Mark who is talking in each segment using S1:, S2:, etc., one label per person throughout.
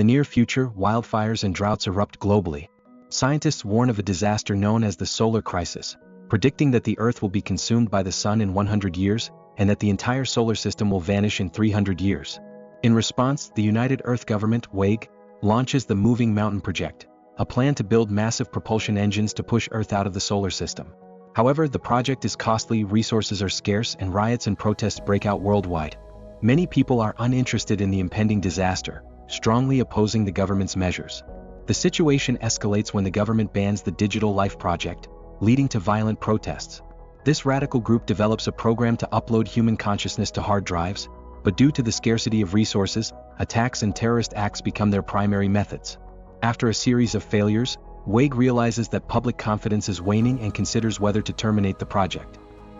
S1: near future, wildfires and droughts erupt globally. Scientists warn of a disaster known as the solar crisis, predicting that the Earth will be consumed by the Sun in 100 years, and that the entire solar system will vanish in 300 years. In response, the United Earth Government, WEG, launches the Moving Mountain Project, a plan to build massive propulsion engines to push Earth out of the solar system. However, the project is costly, resources are scarce, and riots and protests break out worldwide. Many people are uninterested in the impending disaster, strongly opposing the government's measures. The situation escalates when the government bans the Digital Life Project, leading to violent protests. This radical group develops a program to upload human consciousness to hard drives, but due to the scarcity of resources, attacks and terrorist acts become their primary methods. After a series of failures, WEG realizes that public confidence is waning and considers whether to terminate the project.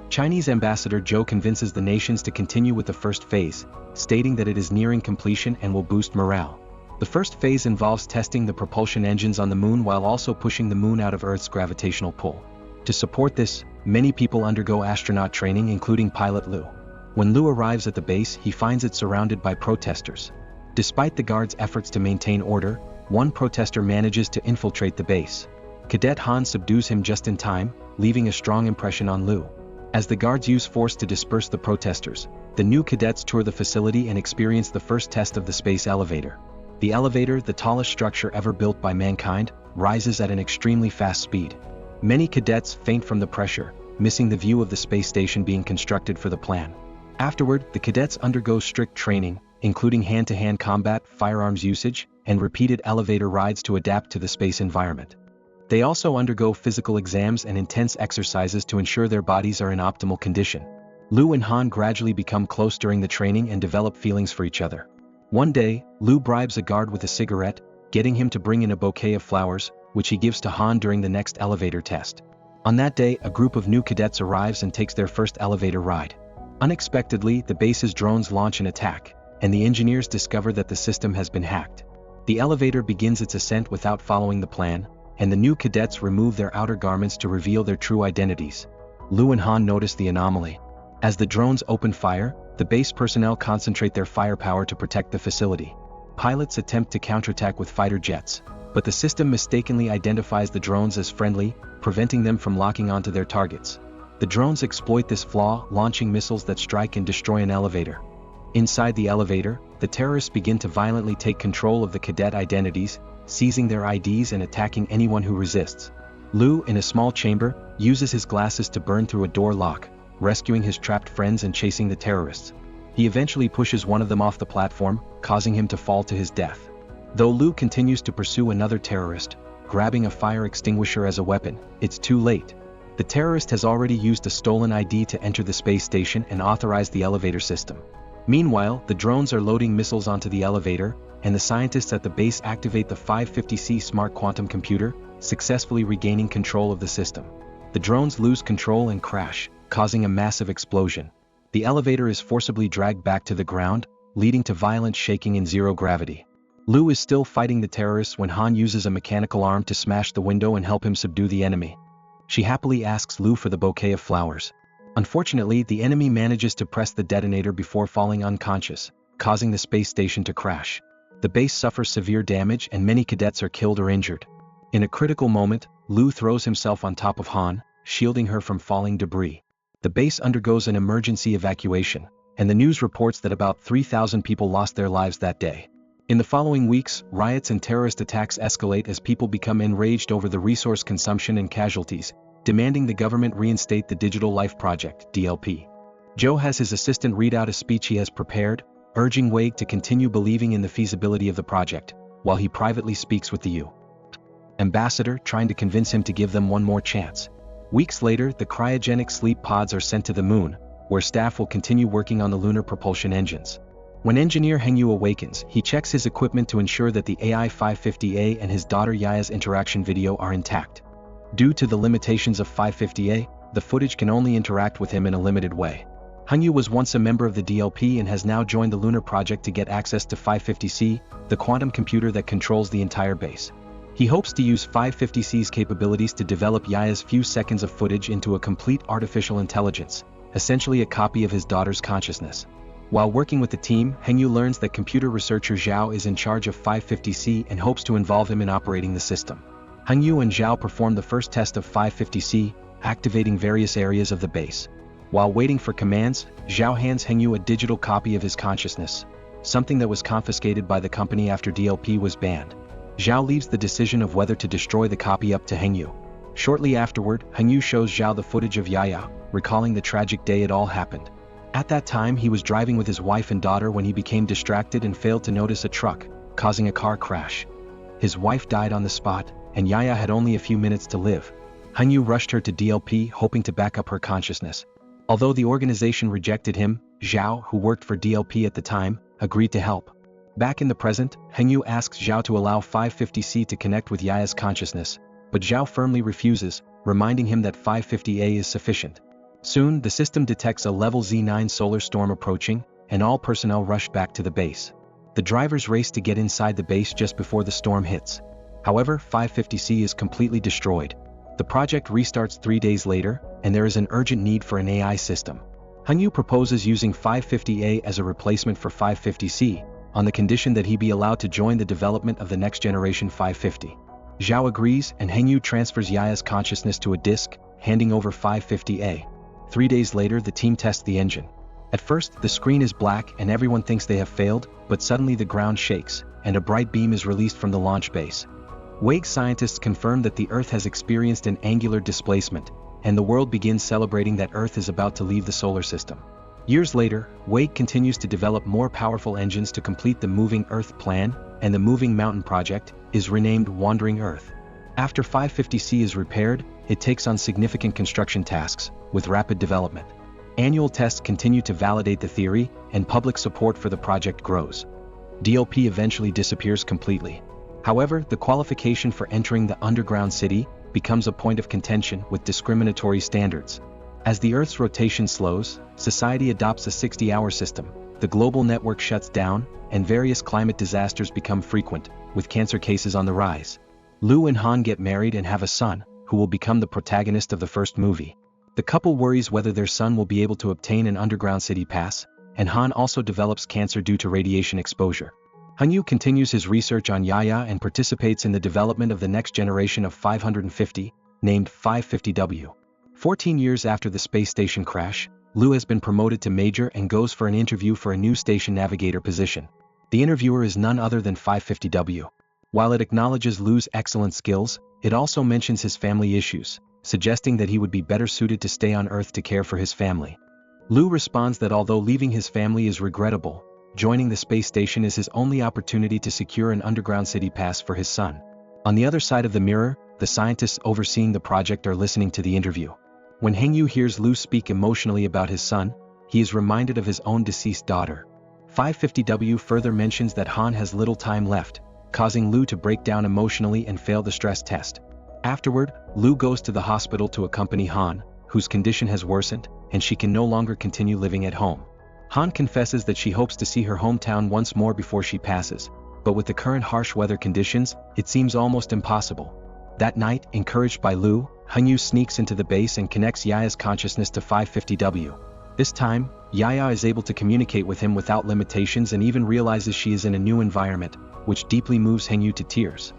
S1: Chinese Ambassador Zhou convinces the nations to continue with the first phase, stating that it is nearing completion and will boost morale. The first phase involves testing the propulsion engines on the moon while also pushing the moon out of Earth's gravitational pull. To support this, many people undergo astronaut training, including pilot Lu. When Lu arrives at the base, he finds it surrounded by protesters. Despite the guards' efforts to maintain order, one protester manages to infiltrate the base. Cadet Han subdues him just in time, leaving a strong impression on Lu. As the guards use force to disperse the protesters, the new cadets tour the facility and experience the first test of the space elevator. The elevator, the tallest structure ever built by mankind, rises at an extremely fast speed. Many cadets faint from the pressure, missing the view of the space station being constructed for the plan. Afterward, the cadets undergo strict training, including hand-to-hand combat, firearms usage, and repeated elevator rides to adapt to the space environment. They also undergo physical exams and intense exercises to ensure their bodies are in optimal condition. Lu and Han gradually become close during the training and develop feelings for each other. One day, Lu bribes a guard with a cigarette, getting him to bring in a bouquet of flowers, which he gives to Han during the next elevator test. On that day, a group of new cadets arrives and takes their first elevator ride. Unexpectedly, the base's drones launch an attack, and the engineers discover that the system has been hacked. The elevator begins its ascent without following the plan, and the new cadets remove their outer garments to reveal their true identities. Lu and Han notice the anomaly. As the drones open fire, the base personnel concentrate their firepower to protect the facility. Pilots attempt to counterattack with fighter jets, but the system mistakenly identifies the drones as friendly, preventing them from locking onto their targets. The drones exploit this flaw, launching missiles that strike and destroy an elevator. Inside the elevator, the terrorists begin to violently take control of the cadet identities, seizing their IDs and attacking anyone who resists. Lu, in a small chamber, uses his glasses to burn through a door lock, rescuing his trapped friends and chasing the terrorists. He eventually pushes one of them off the platform, causing him to fall to his death. Though Lu continues to pursue another terrorist, grabbing a fire extinguisher as a weapon, it's too late. The terrorist has already used a stolen ID to enter the space station and authorize the elevator system. Meanwhile, the drones are loading missiles onto the elevator, and the scientists at the base activate the 550C smart quantum computer, successfully regaining control of the system. The drones lose control and crash, causing a massive explosion. The elevator is forcibly dragged back to the ground, leading to violent shaking in zero gravity. Lu is still fighting the terrorists when Han uses a mechanical arm to smash the window and help him subdue the enemy. She happily asks Lu for the bouquet of flowers. Unfortunately, the enemy manages to press the detonator before falling unconscious, causing the space station to crash. The base suffers severe damage and many cadets are killed or injured. In a critical moment, Lu throws himself on top of Han, shielding her from falling debris. The base undergoes an emergency evacuation, and the news reports that about 3,000 people lost their lives that day. In the following weeks, riots and terrorist attacks escalate as people become enraged over the resource consumption and casualties, demanding the government reinstate the Digital Life Project, DLP. Zhou has his assistant read out a speech he has prepared, urging WEG to continue believing in the feasibility of the project, while he privately speaks with the U.S. ambassador, trying to convince him to give them one more chance. Weeks later, the cryogenic sleep pods are sent to the moon, where staff will continue working on the lunar propulsion engines. When engineer Hengyu awakens, he checks his equipment to ensure that the AI-550A and his daughter Yaya's interaction video are intact. Due to the limitations of 550A, the footage can only interact with him in a limited way. Hengyu was once a member of the DLP and has now joined the Lunar Project to get access to 550C, the quantum computer that controls the entire base. He hopes to use 550C's capabilities to develop Yaya's few seconds of footage into a complete artificial intelligence, essentially a copy of his daughter's consciousness. While working with the team, Hengyu learns that computer researcher Zhao is in charge of 550C and hopes to involve him in operating the system. Hengyu and Zhao perform the first test of 550C, activating various areas of the base. While waiting for commands, Zhao hands Hengyu a digital copy of his consciousness, something that was confiscated by the company after DLP was banned. Zhao leaves the decision of whether to destroy the copy up to Hengyu. Shortly afterward, Hengyu shows Zhao the footage of Yaya, recalling the tragic day it all happened. At that time he was driving with his wife and daughter when he became distracted and failed to notice a truck, causing a car crash. His wife died on the spot, and Yaya had only a few minutes to live. Hengyu rushed her to DLP hoping to back up her consciousness. Although the organization rejected him, Zhao, who worked for DLP at the time, agreed to help. Back in the present, Hengyu asks Zhao to allow 550C to connect with Yaya's consciousness, but Zhao firmly refuses, reminding him that 550A is sufficient. Soon, the system detects a level Z9 solar storm approaching, and all personnel rush back to the base. The drivers race to get inside the base just before the storm hits. However, 550C is completely destroyed. The project restarts 3 days later, and there is an urgent need for an AI system. Hengyu proposes using 550A as a replacement for 550C, on the condition that he be allowed to join the development of the next generation 550. Zhao agrees, and Hengyu transfers Yaya's consciousness to a disk, handing over 550A. 3 days later, the team tests the engine. At first, the screen is black and everyone thinks they have failed, but suddenly the ground shakes, and a bright beam is released from the launch base. WAG scientists confirm that the Earth has experienced an angular displacement, and the world begins celebrating that Earth is about to leave the solar system. Years later, WAG continues to develop more powerful engines to complete the Moving Earth plan, and the Moving Mountain project is renamed Wandering Earth. After 550C is repaired, it takes on significant construction tasks, with rapid development. Annual tests continue to validate the theory, and public support for the project grows. DLP eventually disappears completely. However, the qualification for entering the underground city becomes a point of contention with discriminatory standards. As the Earth's rotation slows, society adopts a 60-hour system, the global network shuts down, and various climate disasters become frequent, with cancer cases on the rise. Lu and Han get married and have a son, who will become the protagonist of the first movie. The couple worries whether their son will be able to obtain an underground city pass, and Han also develops cancer due to radiation exposure. Hengyu continues his research on Yaya and participates in the development of the next generation of 550, named 550W. 14 years after the space station crash, Lu has been promoted to major and goes for an interview for a new station navigator position. The interviewer is none other than 550W. While it acknowledges Lu's excellent skills, it also mentions his family issues, suggesting that he would be better suited to stay on Earth to care for his family. Lu responds that although leaving his family is regrettable, joining the space station is his only opportunity to secure an underground city pass for his son. On the other side of the mirror, the scientists overseeing the project are listening to the interview. When Hengyu hears Lu speak emotionally about his son, he is reminded of his own deceased daughter. 550W further mentions that Han has little time left, causing Lu to break down emotionally and fail the stress test. Afterward, Lu goes to the hospital to accompany Han, whose condition has worsened, and she can no longer continue living at home. Han confesses that she hopes to see her hometown once more before she passes, but with the current harsh weather conditions, it seems almost impossible. That night, encouraged by Lu, Hengyu sneaks into the base and connects Yaya's consciousness to 550W. This time, Yaya is able to communicate with him without limitations and even realizes she is in a new environment, which deeply moves Hengyu to tears.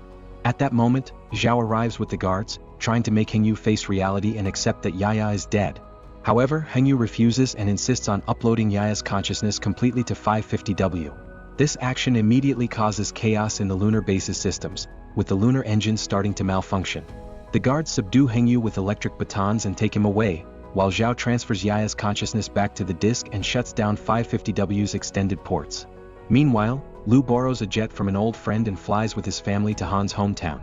S1: At that moment, Zhao arrives with the guards, trying to make Hengyu face reality and accept that Yaya is dead. However, Hengyu refuses and insists on uploading Yaya's consciousness completely to 550W. This action immediately causes chaos in the lunar base's systems, with the lunar engines starting to malfunction. The guards subdue Hengyu with electric batons and take him away, while Zhao transfers Yaya's consciousness back to the disk and shuts down 550W's extended ports. Meanwhile, Lu borrows a jet from an old friend and flies with his family to Han's hometown.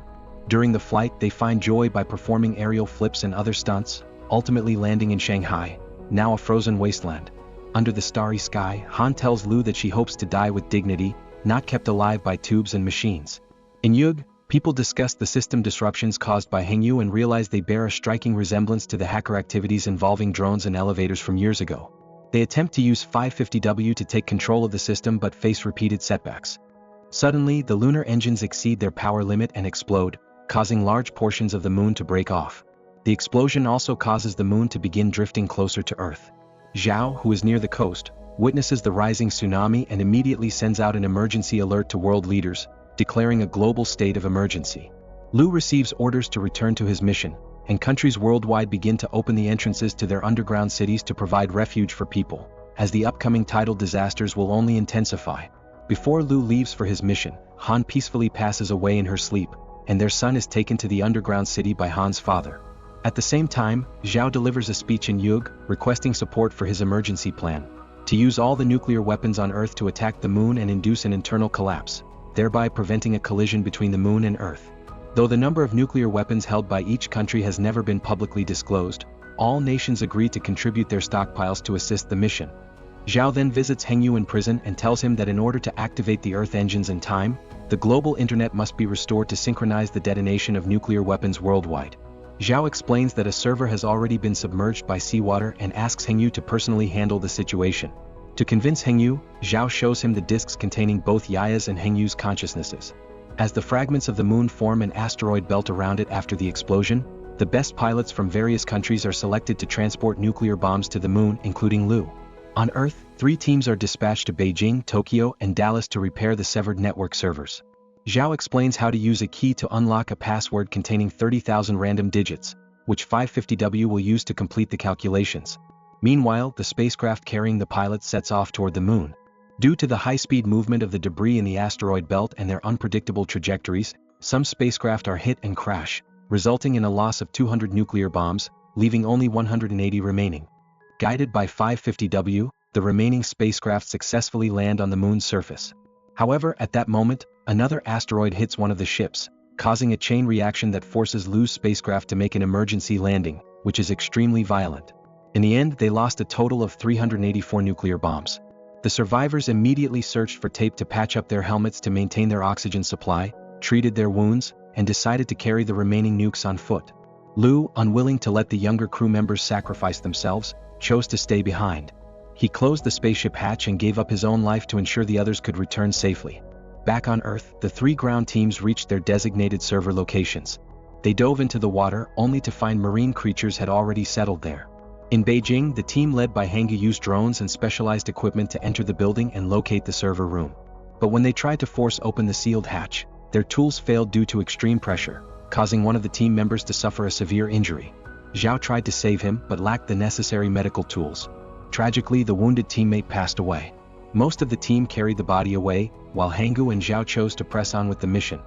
S1: During the flight, they find joy by performing aerial flips and other stunts, ultimately landing in Shanghai, now a frozen wasteland. Under the starry sky, Han tells Lu that she hopes to die with dignity, not kept alive by tubes and machines. In Yug, people discuss the system disruptions caused by Hengyu and realize they bear a striking resemblance to the hacker activities involving drones and elevators from years ago. They attempt to use 550W to take control of the system but face repeated setbacks. Suddenly, the lunar engines exceed their power limit and explode, causing large portions of the moon to break off. The explosion also causes the moon to begin drifting closer to Earth. Zhao, who is near the coast, witnesses the rising tsunami and immediately sends out an emergency alert to world leaders, declaring a global state of emergency. Lu receives orders to return to his mission, and countries worldwide begin to open the entrances to their underground cities to provide refuge for people, as the upcoming tidal disasters will only intensify. Before Lu leaves for his mission, Han peacefully passes away in her sleep, and their son is taken to the underground city by Han's father. At the same time, Zhao delivers a speech in Yug, requesting support for his emergency plan, to use all the nuclear weapons on Earth to attack the moon and induce an internal collapse, thereby preventing a collision between the moon and Earth. Though the number of nuclear weapons held by each country has never been publicly disclosed, all nations agree to contribute their stockpiles to assist the mission. Zhao then visits Hengyu in prison and tells him that in order to activate the Earth engines in time, the global internet must be restored to synchronize the detonation of nuclear weapons worldwide. Zhao explains that a server has already been submerged by seawater and asks Hengyu to personally handle the situation. To convince Hengyu, Zhao shows him the disks containing both Yaya's and Hengyu's consciousnesses. As the fragments of the moon form an asteroid belt around it after the explosion, the best pilots from various countries are selected to transport nuclear bombs to the moon, including Lu. On Earth, 3 teams are dispatched to Beijing, Tokyo, and Dallas to repair the severed network servers. Zhao explains how to use a key to unlock a password containing 30,000 random digits, which 550W will use to complete the calculations. Meanwhile, the spacecraft carrying the pilots sets off toward the moon. Due to the high-speed movement of the debris in the asteroid belt and their unpredictable trajectories, some spacecraft are hit and crash, resulting in a loss of 200 nuclear bombs, leaving only 180 remaining. Guided by 550W, the remaining spacecraft successfully land on the moon's surface. However, at that moment, another asteroid hits one of the ships, causing a chain reaction that forces Lu's spacecraft to make an emergency landing, which is extremely violent. In the end, they lost a total of 384 nuclear bombs. The survivors immediately searched for tape to patch up their helmets to maintain their oxygen supply, treated their wounds, and decided to carry the remaining nukes on foot. Lu, unwilling to let the younger crew members sacrifice themselves, chose to stay behind. He closed the spaceship hatch and gave up his own life to ensure the others could return safely. Back on Earth, the 3 ground teams reached their designated server locations. They dove into the water only to find marine creatures had already settled there. In Beijing, the team led by Hengyu used drones and specialized equipment to enter the building and locate the server room. But when they tried to force open the sealed hatch, their tools failed due to extreme pressure, causing one of the team members to suffer a severe injury. Zhao tried to save him but lacked the necessary medical tools. Tragically, the wounded teammate passed away. Most of the team carried the body away, while Hengyu and Zhao chose to press on with the mission.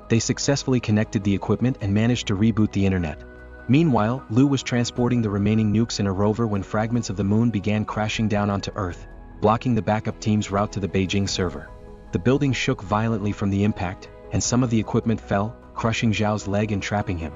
S1: They successfully connected the equipment and managed to reboot the internet. Meanwhile, Lu was transporting the remaining nukes in a rover when fragments of the moon began crashing down onto Earth, blocking the backup team's route to the Beijing server. The building shook violently from the impact, and some of the equipment fell, crushing Zhao's leg and trapping him.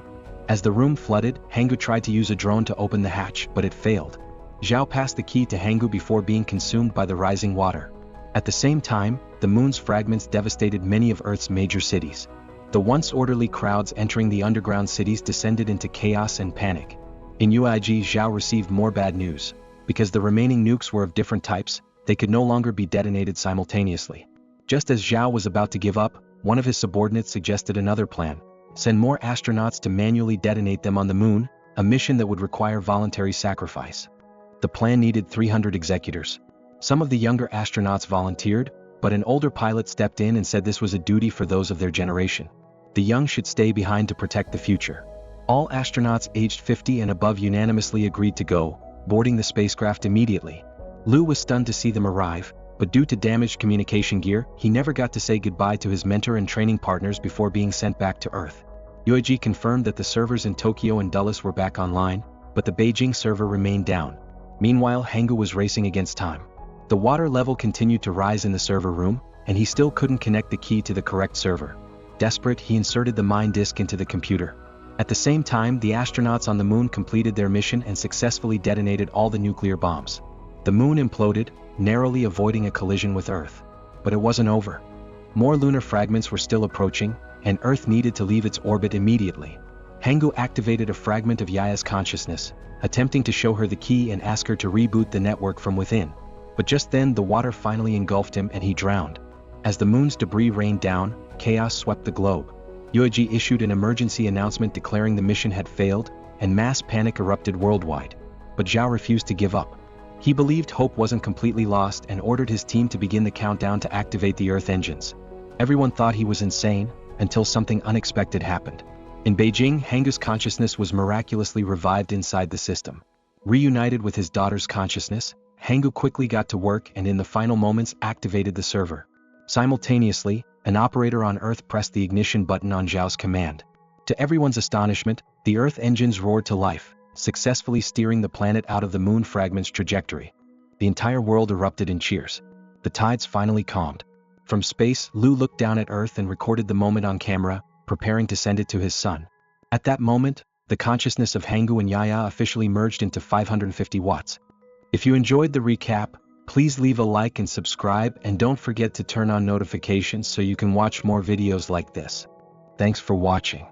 S1: As the room flooded, Hengyu tried to use a drone to open the hatch, but it failed. Zhao passed the key to Hengyu before being consumed by the rising water. At the same time, the moon's fragments devastated many of Earth's major cities. The once orderly crowds entering the underground cities descended into chaos and panic. In UIG, Zhao received more bad news. Because the remaining nukes were of different types, they could no longer be detonated simultaneously. Just as Zhao was about to give up, one of his subordinates suggested another plan: send more astronauts to manually detonate them on the moon, a mission that would require voluntary sacrifice. The plan needed 300 executors. Some of the younger astronauts volunteered, but an older pilot stepped in and said this was a duty for those of their generation. The young should stay behind to protect the future. All astronauts aged 50 and above unanimously agreed to go, boarding the spacecraft immediately. Lu was stunned to see them arrive, but due to damaged communication gear, he never got to say goodbye to his mentor and training partners before being sent back to Earth. UIG confirmed that the servers in Tokyo and Dulles were back online, but the Beijing server remained down. Meanwhile, Hengyu was racing against time. The water level continued to rise in the server room, and he still couldn't connect the key to the correct server. Desperate, he inserted the mine disk into the computer. At the same time, the astronauts on the moon completed their mission and successfully detonated all the nuclear bombs. The moon imploded, narrowly avoiding a collision with Earth. But it wasn't over. More lunar fragments were still approaching, and Earth needed to leave its orbit immediately. Hengyu activated a fragment of Yaya's consciousness, attempting to show her the key and ask her to reboot the network from within. But just then the water finally engulfed him and he drowned. As the moon's debris rained down, chaos swept the globe. UIG issued an emergency announcement declaring the mission had failed, and mass panic erupted worldwide. But Zhao refused to give up. He believed hope wasn't completely lost and ordered his team to begin the countdown to activate the Earth engines. Everyone thought he was insane, until something unexpected happened. In Beijing, Hangu's consciousness was miraculously revived inside the system. Reunited with his daughter's consciousness, Hangu quickly got to work and in the final moments activated the server. Simultaneously, an operator on Earth pressed the ignition button on Zhao's command. To everyone's astonishment, the Earth engines roared to life, successfully steering the planet out of the moon fragment's trajectory. The entire world erupted in cheers. The tides finally calmed. From space, Lu looked down at Earth and recorded the moment on camera, preparing to send it to his son. At that moment, the consciousness of Hangu and Yaya officially merged into 550 watts. If you enjoyed the recap, please leave a like and subscribe, and don't forget to turn on notifications so you can watch more videos like this. Thanks for watching.